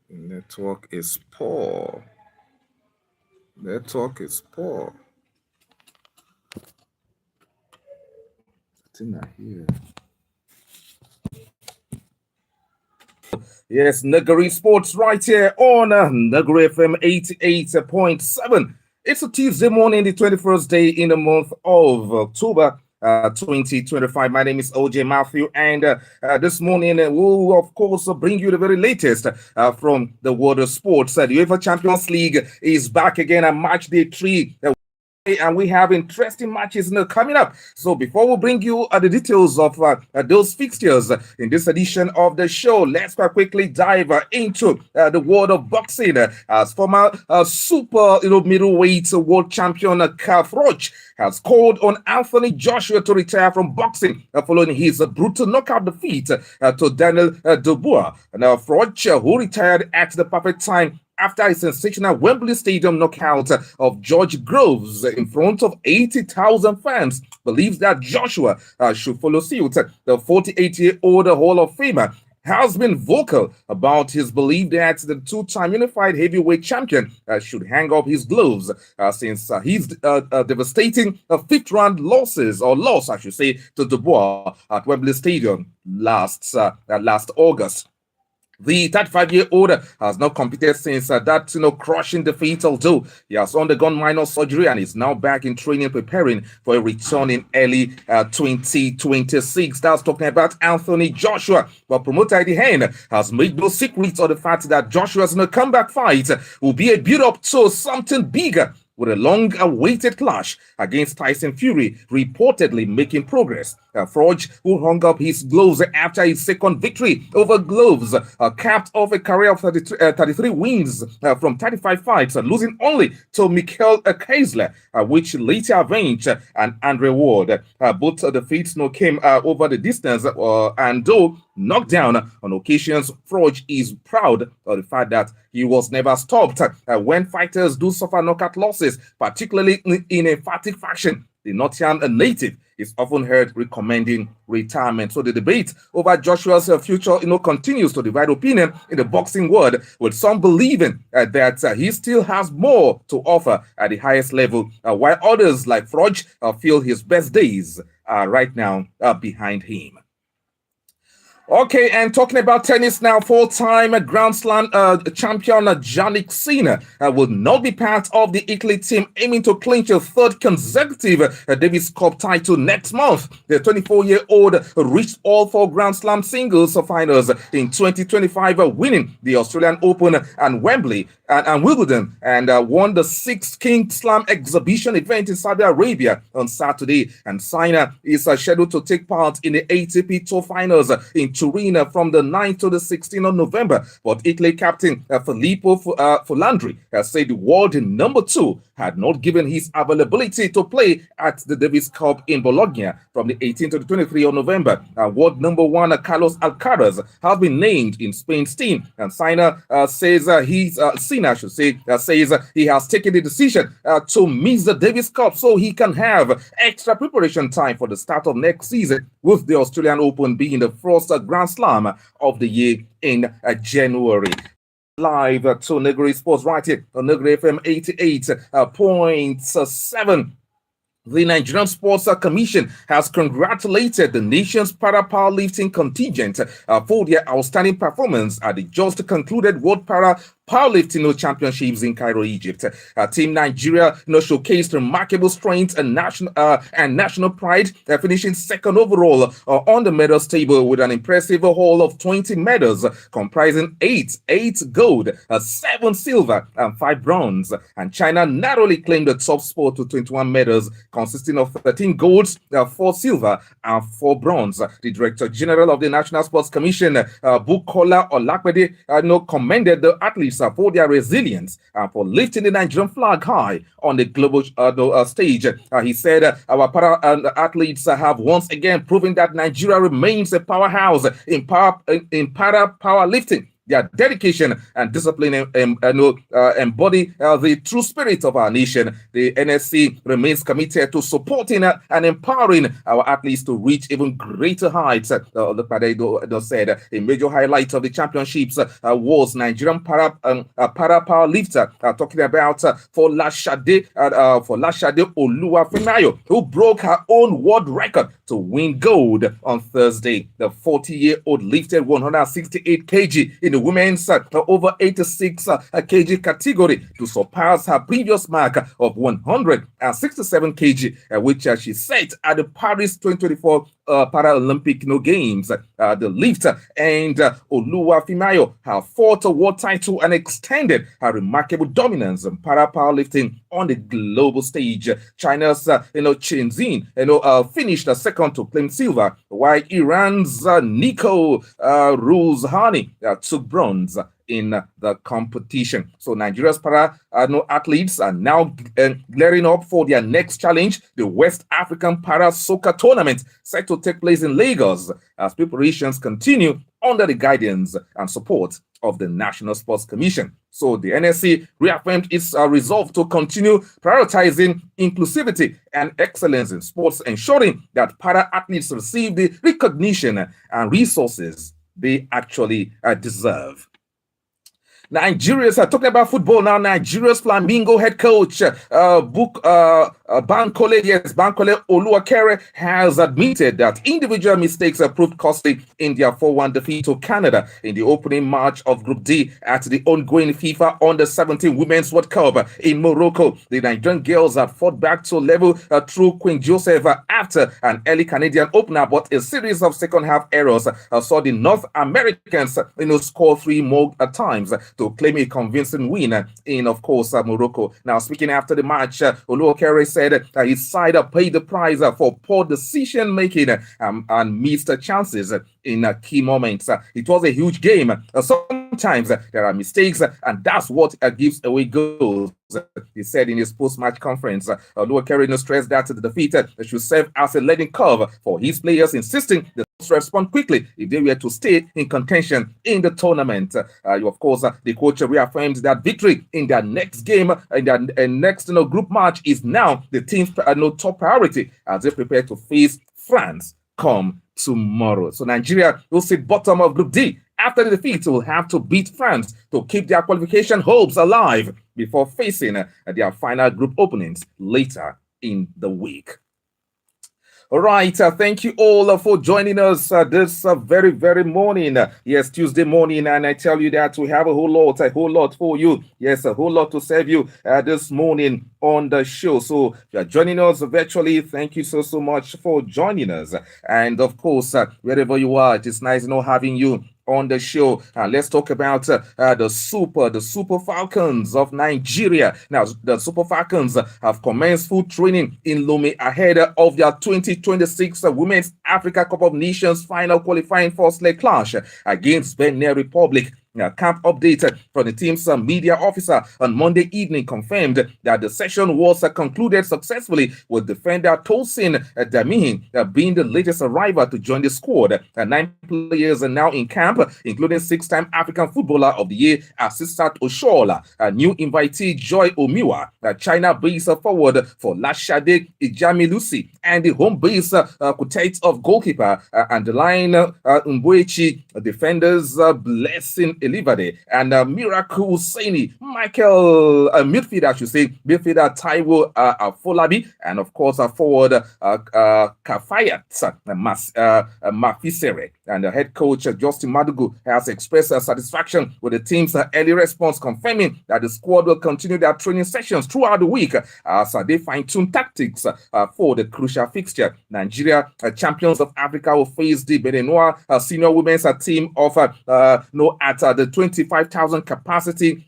Network is poor. Network is poor. I think I hear. Yes, Nagari Sports right here on Nagari FM 88.7. It's a Tuesday morning, the 21st day in the month of October 2025. My name is OJ Matthew, and this morning we will, of course, bring you the very latest from the world of sports. The UEFA Champions League is back again at match day 3. And we have interesting matches coming up. So before we bring you the details of those fixtures in this edition of the show, let's quickly dive into the world of boxing. As former super middleweight world champion Calf Roach has called on Anthony Joshua to retire from boxing following his brutal knockout defeat to Daniel Dubois. Now, Roach, who retired at the perfect time after a sensational Wembley Stadium knockout of George Groves in front of 80,000 fans, believes that Joshua should follow suit. The 48-year-old Hall of Famer has been vocal about his belief that the two-time unified heavyweight champion should hang up his gloves since his devastating fifth-round loss, I should say, to Dubois at Wembley Stadium last August. The 35-year-old has not competed since that crushing defeat, although he has undergone minor surgery and is now back in training, preparing for a return in early 2026. That's talking about Anthony Joshua. But promoter Eddie Hearn has made no secret of the fact that Joshua's comeback fight will be a build-up to something bigger, with a long-awaited clash against Tyson Fury reportedly making progress. Forge, who hung up his gloves after his second victory over gloves, capped off a career of 33 wins from 35 fights, losing only to Mikhail Kaisler, which later avenged and Andre Ward. Both defeats came over the distance, and though knocked down on occasions, Forge is proud of the fact that he was never stopped. When fighters do suffer knockout losses, particularly in emphatic fashion, the Nottingham native is often heard recommending retirement. So the debate over Joshua's future, continues to divide opinion in the boxing world, with some believing that he still has more to offer at the highest level, while others, like Forge, feel his best days are right now behind him. Okay, and talking about tennis now, four-time Grand Slam champion Jannik Sinner will not be part of the Italy team aiming to clinch a third consecutive Davis Cup title next month. The 24-year-old reached all four Grand Slam singles finals in 2025, winning the Australian Open and Wembley and Wimbledon, and won the sixth King Slam exhibition event in Saudi Arabia on Saturday. And Sinner is scheduled to take part in the ATP Tour finals in Turin from the 9th to the 16th of November. But Italy captain Filippo Folandri has said the world number 2 had not given his availability to play at the Davis Cup in Bologna from the 18th to the 23rd of November. World number 1 Carlos Alcaraz has been named in Spain's team, and Sinner says he has taken the decision to miss the Davis Cup so he can have extra preparation time for the start of next season, with the Australian Open being the first Grand Slam of the year in January. Live to Negri Sports right here on Negri FM 88.7. The Nigerian Sports Commission has congratulated the nation's para powerlifting contingent for their outstanding performance at the just concluded World Para Powerlifting Championships in Cairo, Egypt. Team Nigeria showcased remarkable strength and national pride, finishing second overall on the medals table with an impressive haul of 20 medals, comprising 8 gold, 7 silver, and 5 bronze. And China narrowly claimed the top spot with 21 medals, consisting of 13 golds, 4 silver, and 4 bronze. The Director General of the National Sports Commission, Bukola Olakpede, commended the athletes for their resilience and for lifting the Nigerian flag high on the global stage. He said, our para athletes have once again proven that Nigeria remains a powerhouse in para powerlifting, their dedication and discipline embody the true spirit of our nation. The NSC remains committed to supporting and empowering our athletes to reach even greater heights. Look at it, said a major highlight of the championships was Nigerian para power lifter talking about Folashade Oluwafinayo, who broke her own world record to win gold on Thursday. The 40-year-old lifted 168 kg in the women's over 86 kg category to surpass her previous mark of 167 kg, which she set at the Paris 2024 Paralympic Games. The lifter and Oluwafinayo have fought a world title and extended her remarkable dominance in powerlifting on the global stage. China's Chen Xin finished second to claim silver, while Iran's Nico Ruzhani took bronze in the competition. So Nigeria's para athletes are now gearing up for their next challenge, the West African Para Soccer Tournament, set to take place in Lagos as preparations continue under the guidance and support of the National Sports Commission. So the NSC reaffirmed its resolve to continue prioritizing inclusivity and excellence in sports, ensuring that para athletes receive the recognition and resources they actually deserve. Nigeria's talking about football now. Nigeria's Flamingo head coach Bankole Oluwakere has admitted that individual mistakes have proved costly in their 4-1 defeat to Canada in the opening match of Group D at the ongoing FIFA Under-17 Women's World Cup in Morocco. The Nigerian girls have fought back to level through Queen Joseph after an early Canadian opener, but a series of second-half errors saw the North Americans score 3 more times to claim a convincing win in, of course, Morocco. Now, speaking after the match, Oluwakere said his side paid the price for poor decision-making and missed chances in key moments. It was a huge game. Sometimes there are mistakes, and that's what gives away goals, he said in his post-match conference. Oluwakere stressed that the defeat should serve as a learning curve for his players, insisting they must respond quickly if they were to stay in contention in the tournament. Of course, the coach reaffirmed that victory in their next game, in their next group match, is now the team's top priority as they prepare to face France come tomorrow. So Nigeria will sit bottom of Group D. After the defeat, will have to beat France to keep their qualification hopes alive before facing their final group openings later in the week. All right, thank you all for joining us this very, very morning. Yes, Tuesday morning, and I tell you that we have a whole lot for you. Yes, a whole lot to serve you this morning on the show. So if you're joining us virtually, thank you so much for joining us. And of course, wherever you are, it's nice having you on the show. Let's talk about the Super Falcons of Nigeria. Now, the Super Falcons have commenced full training in Lome ahead of their 2026 Women's Africa Cup of Nations final qualifying first leg clash against Benin Republic. Camp update from the team's media officer on Monday evening confirmed that the session was concluded successfully, with defender Tosin Damihin being the latest arrival to join the squad. 9 players are now in camp, including 6-time African Footballer of the Year Asisat Oshola, a new invitee Joy Omiwa, China-based forward for Lashade Ijamilusi, and the home-based quartet of goalkeeper and the line Mbuechi, defenders Blessing Elivade and Miracle Hussaini, Michael midfielder Taiwo Afolabi, and of course forward Kafayat Mafisere. And the head coach Justin Madugu has expressed satisfaction with the team's early response, confirming that the squad will continue their training sessions throughout the week as they fine-tune tactics for the crucial fixture. Nigeria, champions of Africa, will face the Beninois senior women's team of at the 25,000 capacity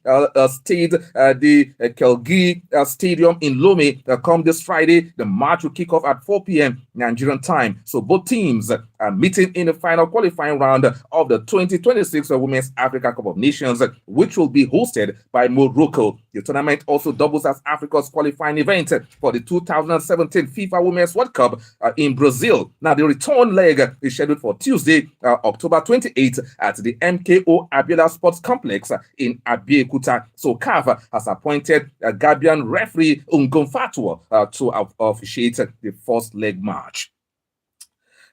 stade, the Kelgi Stadium in Lome come this Friday. The match will kick off at 4 p.m. Nigerian time. So both teams are meeting in the final qualifying round of the 2026 Women's Africa Cup of Nations, which will be hosted by Morocco The tournament also doubles as Africa's qualifying event for the 2017 FIFA Women's World Cup in Brazil. Now, the return leg is scheduled for Tuesday, October 28th at the MKO Abiola Sports Complex in Abeokuta. So CAF has appointed a Gambian referee Ngomfatwo to officiate the first leg match.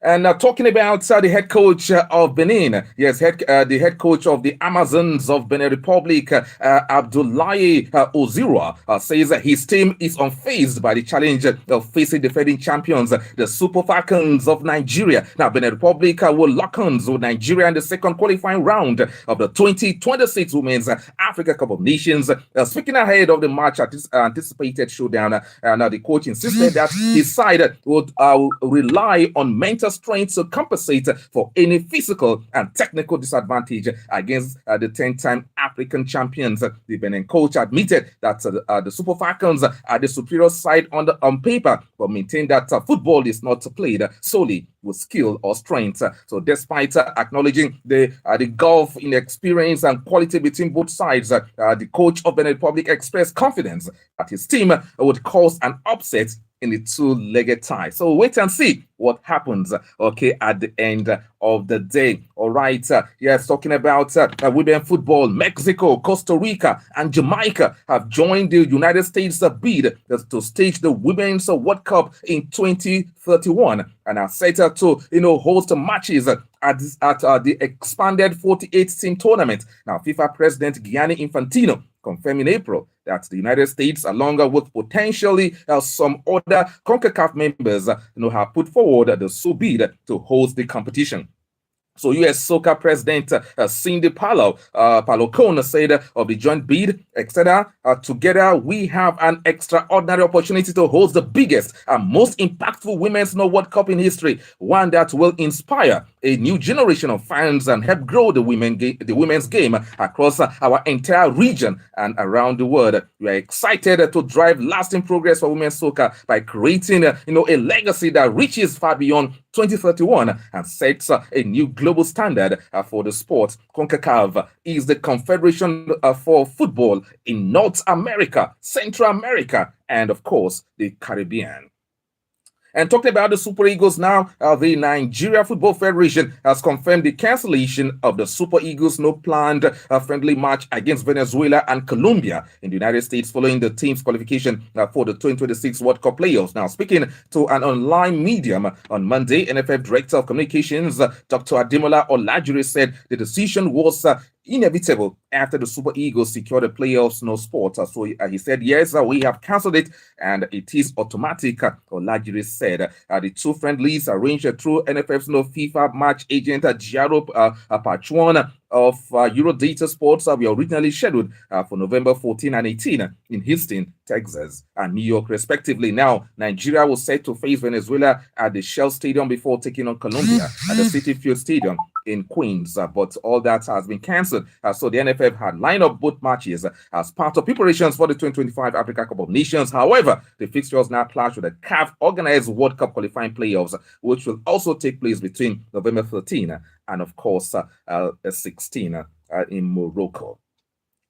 And talking about the head coach of Benin, yes, the head coach of the Amazons of Benin Republic, Abdoulaye Ozira, says his team is unfazed by the challenge of facing defending champions, the Super Falcons of Nigeria. Now, Benin Republic will lock horns with Nigeria in the second qualifying round of the 2026 Women's Africa Cup of Nations. Speaking ahead of the match anticipated showdown, now the coach insisted that his side would rely on mental strength to compensate for any physical and technical disadvantage against the 10-time African champions. The Benin coach admitted that the Super Falcons are the superior side on paper, but maintained that football is not played solely with skill or strength. So despite acknowledging the gulf in experience and quality between both sides, the coach of Benin Republic expressed confidence that his team would cause an upset in the two-legged tie. So wait and see what happens, okay, at the end of the day. All right, yes, talking about women football, Mexico, Costa Rica, and Jamaica have joined the United States bid to stage the Women's World Cup in 2031 and are set to, host matches at the expanded 48-team tournament. Now, FIFA President Gianni Infantino confirmed in April that the United States, along with potentially some other CONCACAF members, have put forward the bid to host the competition. So U.S. Soccer President Cindy Palocone said of the joint bid, etc., together we have an extraordinary opportunity to host the biggest and most impactful Women's World Cup in history, one that will inspire a new generation of fans and help grow the women's game across our entire region and around the world. We are excited to drive lasting progress for women's soccer by creating a legacy that reaches far beyond 2031 and sets a new global standard for the sport. CONCACAF is the confederation for football in North America, Central America, and of course the Caribbean. And talking about the Super Eagles now, the Nigeria Football Federation has confirmed the cancellation of the Super Eagles' planned friendly match against Venezuela and Colombia in the United States following the team's qualification for the 2026 World Cup playoffs. Now, speaking to an online medium on Monday, NFF Director of Communications, Dr. Ademola Olajire, said the decision was inevitable after the Super Eagles secured the playoffs, no sport. So he said, yes, we have cancelled it and it is automatic. Olajire said the two friendlies arranged through NFF's FIFA match agent Giaro Pachuan of Eurodata Sports were originally scheduled for November 14 and 18 in Houston, Texas, and New York, respectively. Now, Nigeria was set to face Venezuela at the Shell Stadium before taking on Colombia at the Citi Field Stadium in Queens, but all that has been cancelled. So the NFF had lined up both matches as part of preparations for the 2025 Africa Cup of Nations. However, the fixtures now clash with the CAF organized World Cup qualifying playoffs, which will also take place between November 13 and, of course, 16 in Morocco.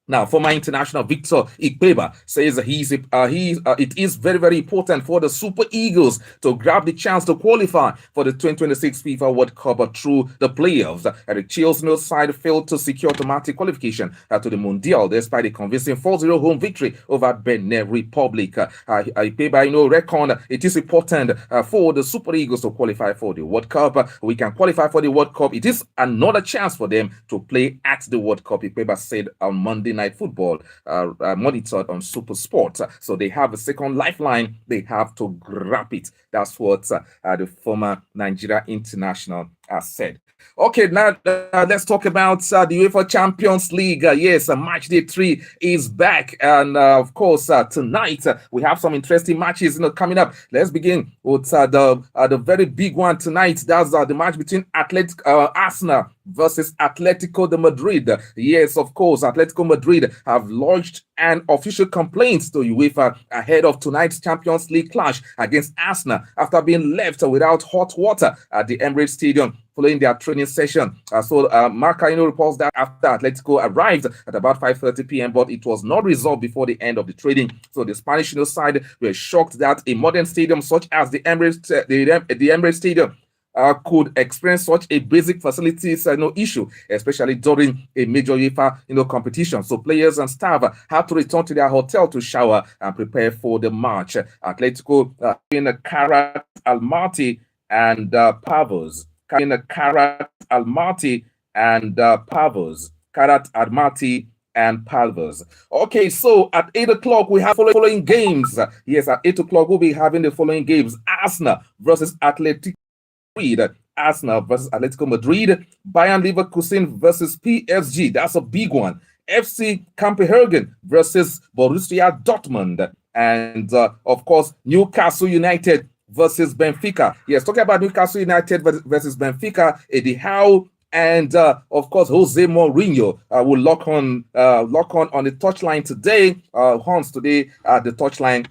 Now, former international Victor Ikpeba says it is very, very important for the Super Eagles to grab the chance to qualify for the 2026 FIFA World Cup through the playoffs. Eric Chilson's side failed to secure automatic qualification to the Mundial despite a convincing 4-0 home victory over Benin Republic. Ikpeba, reckon it is important for the Super Eagles to qualify for the World Cup. We can qualify for the World Cup. It is another chance for them to play at the World Cup, Ikpeba said on Monday Night Football, monitored on Super Sport. So they have a second lifeline. They have to grab it. That's what the former Nigeria international has said. Okay, now let's talk about the UEFA Champions League. Yes, match day 3 is back, and of course tonight we have some interesting matches coming up. Let's begin with the very big one tonight. That's the match between Arsenal versus Athletico de Madrid. Yes, of course, Athletico Madrid have launched and official complaints to UEFA ahead of tonight's Champions League clash against Arsenal after being left without hot water at the Emirates Stadium following their training session. Marca reports that after Atletico arrived at about 5:30 p.m., but it was not resolved before the end of the training. So the Spanish side were shocked that a modern stadium such as the Emirates Stadium could experience such a basic facilities issue, especially during a major UEFA competition. So players and staff had to return to their hotel to shower and prepare for the match. Atletico in Karat Almaty and Pavos. Karat Almaty and Pavos. Karat Almaty and Palvers. Okay, so at 8 o'clock, we have following games. Yes, at 8 o'clock, we'll be having the following games. Arsenal versus Athletico Madrid. Arsenal versus Atletico Madrid. Bayern Leverkusen versus PSG. That's a big one. FC Copenhagen versus Borussia Dortmund. And, of course, Newcastle United versus Benfica. Yes, talking about Newcastle United versus Benfica, Eddie Howe and of course Jose Mourinho will lock on the touchline today. Hans today at the touchline.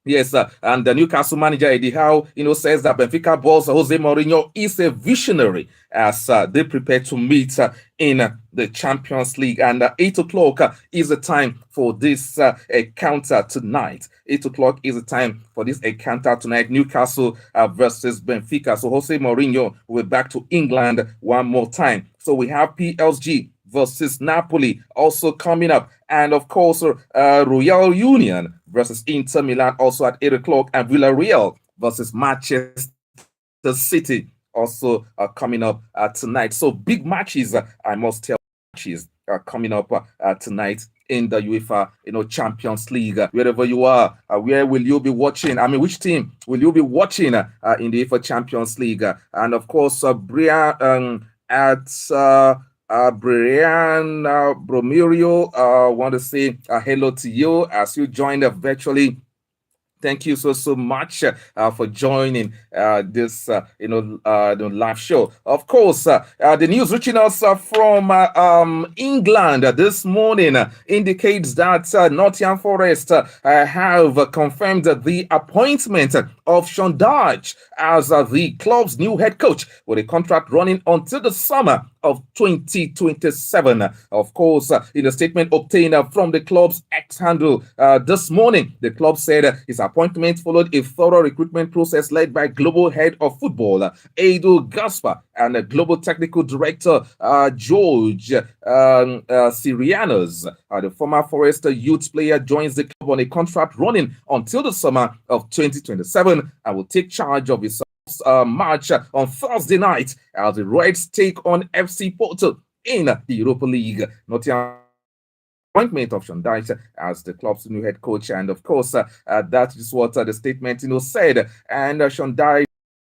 Yes, and the Newcastle manager Eddie Howe, says that Benfica boss Jose Mourinho is a visionary as they prepare to meet in the Champions League. And 8 o'clock is the time for this encounter tonight. 8 o'clock is the time for this encounter tonight. Newcastle versus Benfica. So Jose Mourinho will be back to England one more time. So we have PSG versus Napoli also coming up, and of course Royal Union versus Inter Milan also at 8 o'clock, and Villarreal versus Manchester City also coming up tonight. So big matches, I must tell, matches coming up tonight in the UEFA Champions League. Wherever you are, where will you be watching? I mean, which team will you be watching in the UEFA Champions League? And of course Brian Bromerio, want to say hello to you as you joined virtually. Thank you so much for joining this the live show. Of course, the news reaching us from England this morning indicates that Nottingham Forest have confirmed the appointment of Sean Dyche as the club's new head coach, with a contract running until the summer of 2027. Of course, in a statement obtained from the club's X handle this morning, the club said his appointment followed a thorough recruitment process led by global head of football Edu Gaspar and global technical director George Sirianos. The former Forest youth player joins the club on a contract running until the summer of 2027 and will take charge of his match on Thursday night as the Reds take on FC Porto in the Europa League. Nottingham appointment of Sean Dyche as the club's new head coach, and of course that is what the statement said. And Sean Dyche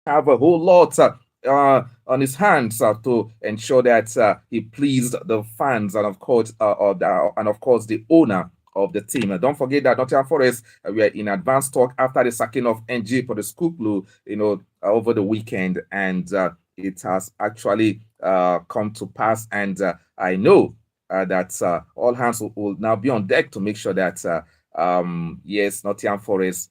have a whole lot on his hands to ensure that he pleased the fans and of course the owner of the team. Don't forget that Nottingham Forest we are in advanced talk after the sacking of NG for the Scooplu, over the weekend, and it has actually come to pass. And I know that all hands will now be on deck to make sure that yes, Nottingham Forest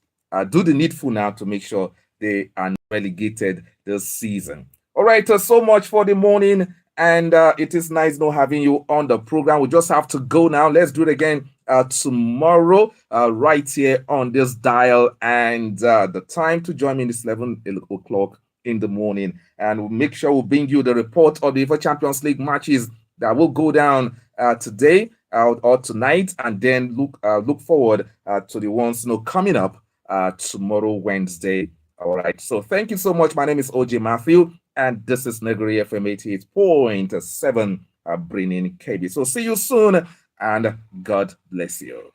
do the needful now to make sure they are not relegated this season. All right, so much for the morning, and it is nice not having you on the program. We just have to go now. Let's do it again tomorrow right here on this dial, and the time to join me is 11 o'clock in the morning, and we'll make sure we'll bring you the report of the UEFA Champions League matches that will go down today or tonight, and then look forward to the ones coming up tomorrow, Wednesday. All right, so thank you so much. My name is OJ Matthew, and this is Negri FM 88.7 bringing KB. So see you soon, and God bless you.